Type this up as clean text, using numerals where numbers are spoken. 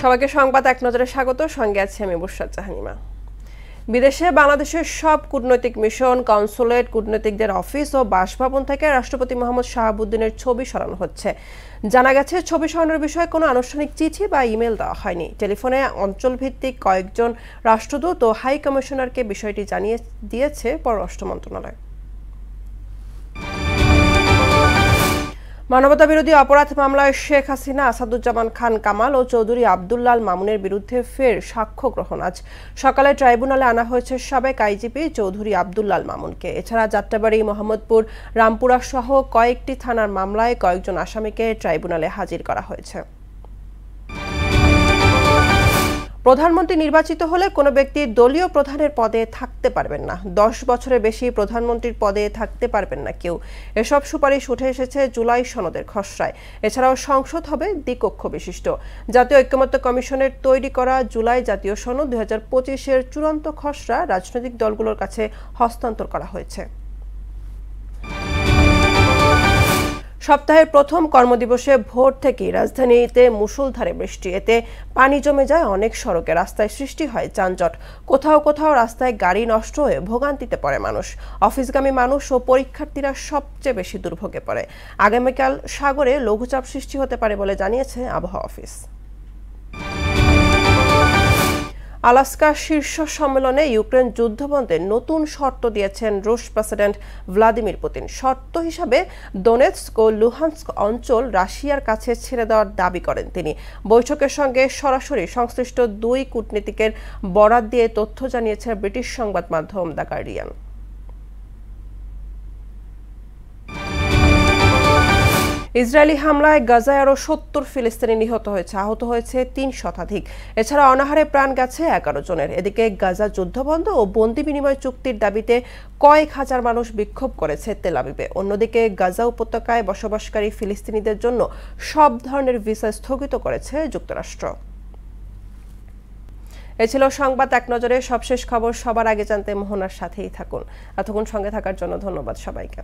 সবাইকে সংবাদ এক নজরে স্বাগত। সঙ্গে আছি আমি বুশরাত জাহানিমা। বিদেশে বাংলাদেশের সব কূটনৈতিক মিশন, কনসুলেট, কূটনীতিকদের অফিস ও বাসভবন থেকে রাষ্ট্রপতি মোহাম্মদ শাহাবুদ্দিনের ছবি সরানো হচ্ছে। জানা গেছে, ছবি সরানোর বিষয়ে কোনো আনুষ্ঠানিক চিঠি বা ইমেল দেওয়া হয়নি। টেলিফোনে অঞ্চলভিত্তিক কয়েকজন রাষ্ট্রদূত ও হাই কমিশনারকে বিষয়টি জানিয়ে দিয়েছে পররাষ্ট্র মন্ত্রণালয়। মানবতাবিরোধী অপরাধ মামলায় শেখ হাসিনা, আসাদুজ্জামান খান কামাল ও চৌধুরী আব্দুল্লাল মামুনের বিরুদ্ধে ফের সাক্ষ্য গ্রহণ। আজ সকালে ট্রাইব্যুনালে আনা হয়েছে সাবেক আইজিপি চৌধুরী আব্দুল্লাল মামুনকে। এছাড়া যাত্রাবাড়ি, মোহাম্মদপুর, রামপুরা সহ কয়েকটি থানার মামলায় কয়েকজন আসামিকে ট্রাইব্যুনালে হাজির করা হয়েছে। প্রধানমন্ত্রী নির্বাচিত হলে কোনো ব্যক্তি দলীয় প্রধানের পদে থাকতে পারবেন না। 10 বছরের বেশি প্রধানমন্ত্রীর পদে থাকতে পারবেন না কেউ। এসব সুপারিশ উঠে এসেছে জুলাই সনদের খসড়ায়। এছাড়াও সংসদ হবে দ্বিকক্ষ বিশিষ্ট। জাতীয় ঐক্যমত্য কমিশনের তৈরি করা জুলাই জাতীয় সনদ 2025-এর চূড়ান্ত খসড়া রাজনৈতিক দলগুলোর কাছে হস্তান্তর করা হয়েছে। সপ্তাহের প্রথম কর্মদিবসে ভোর থেকেই রাজধানীতে মুষলধারে বৃষ্টি। এতে পানি জমে যায় অনেক সড়কে। রাস্তায় সৃষ্টি হয় যানজট। কোথাও কোথাও রাস্তায় গাড়ি নষ্ট হয়ে ভোগান্তিতে পড়ে মানুষ। অফিসগামী মানুষ ও পরীক্ষার্থীরা সবচেয়ে বেশি দুর্ভোগে পড়ে। আগামীকাল সাগরে লঘুচাপ সৃষ্টি হতে পারে বলে জানিয়েছে আবহাওয়া অফিস। আলাস্কা শীর্ষ সম্মেলনে ইউক্রেন যুদ্ধবন্ধে নতুন শর্ত দিয়েছেন রুশ প্রেসিডেন্ট ভ্লাদিমির পুতিন। শর্ত হিসাবে দোনেৎস্ক ও লুহান্স্ক অঞ্চল রাশিয়ার কাছে ছেড়ে দেওয়ার দাবি করেন তিনি। বৈঠকের সঙ্গে সরাসরি সংশ্লিষ্ট 2 কূটনীতিকের বরাত দিয়ে তথ্য জানিয়েছে ব্রিটিশ সংবাদ মাধ্যম দ্য গার্ডিয়ান। ইসরায়েলি হামলায় গাজায় আরও 70 ফিলিস্তিনি নিহত হয়েছে, আহত হয়েছে 3 শতাধিক। এছাড়া অনাহারে প্রাণ গেছে 11 জনের। এদিকে গাজা যুদ্ধবন্ধ ও বন্দি বিনিময় চুক্তির দাবিতে কয়েক হাজার মানুষ বিক্ষোভ করেছে তেল আবিবে। অন্যদিকে গাজা উপত্যকায় বসবাসকারী ফিলিস্তিনিদের জন্য সব ধরনের ভিসা স্থগিত করেছে যুক্তরাষ্ট্র। এ ছিল সংবাদ এক নজরে। সবশেষ খবর সবার আগে জানতে মোহনার সাথেই থাকুন। এতক্ষণ সঙ্গে থাকার জন্য ধন্যবাদ সবাইকে।